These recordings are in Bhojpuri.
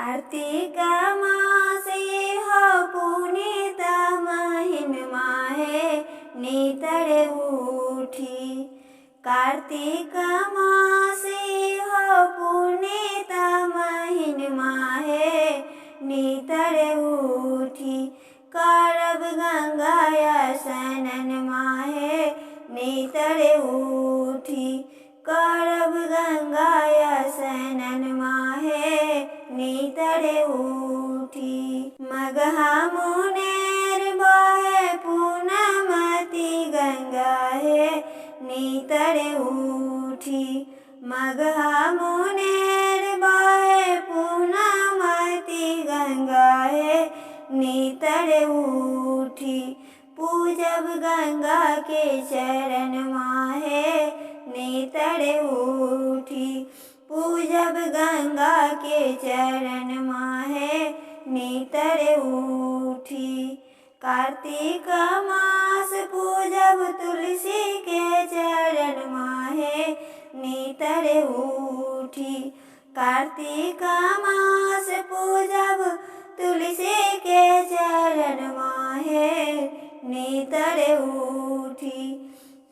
कार्तिक मास ये हो पुनीत महिनमा है नेतर उठी। कार्तिक मास ये हो पुनीत महिनमा है नेतर उठी। करब गंगा स्नान माहे नेतर उठी। करब गंगा स्नान माहे नेतर उठी। मगहा मुनेर बहे पूनमती गंगा है नेतर उठी। मगहा मुनेर बहे पूनमती गंगा है नेतर उठी। पूजब गंगा के चरण माहे नेतर उठी। पूजब गंगा के चरण माहे नेतर उठी। कार्तिक मास पूजब तुलसी के चरण माहे नेतर उठी। कार्तिक मास पूजब तुलसी के चरण माहे नेतर उठी।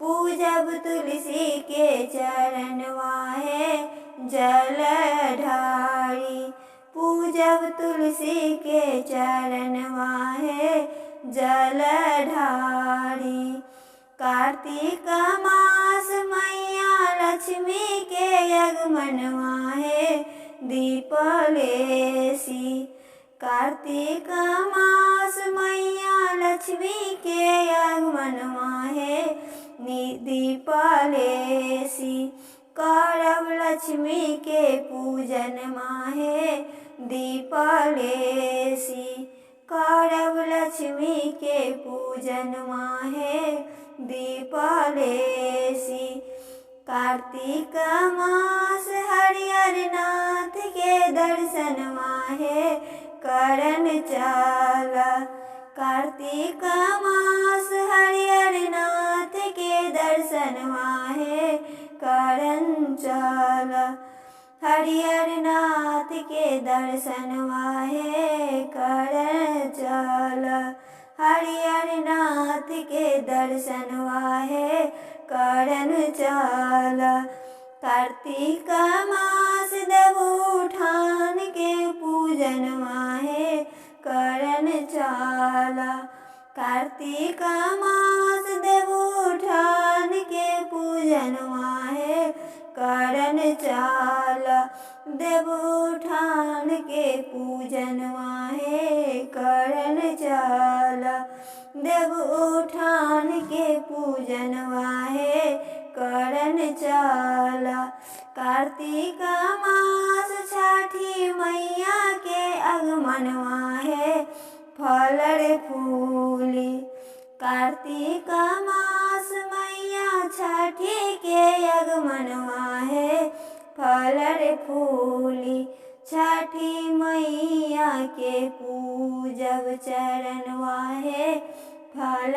पूजब तुलसी के चरण माहे जल ढारी। पूजब तुलसी के चरण माहे जल ढारी। कार्तिक मास मैया लक्ष्मी के आगमन माहे दीप लेसी। कार्तिक मास मैया लक्ष्मी के आगमन माहे दीप लेसी। करब लक्ष्मी के पूजन माहे दीप लेसी। करब लक्ष्मी के पूजन माहे दीप लेसी। कार्तिक मास हरिहर नाथ के दर्शन माहे करन चला। कार्तिक मास हरिहर नाथ के दर्शन माहे करन चला। हरिहर नाथ के दर्शन माहे करन चला। हरिहर नाथ के दर्शन माहे करन चला। कार्तिक मास देवउठान के पूजन माहे करन चला। कार्तिक मास देवउठान के पूजन माहे करन चला। देवउठान के पूजन माहे करन चला। देवउठान के पूजन माहे करन चला। कार्तिक मास छठी मैया के आगमन माहे फल फूली। कार्तिक मास मैया छठी के आगमन माहे फल फूली। छठी मैया के पूजब चरण माहे फल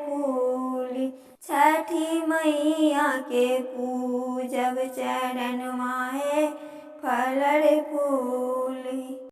फूली। छठी मैया के पूजब चरण माहे फल फूली।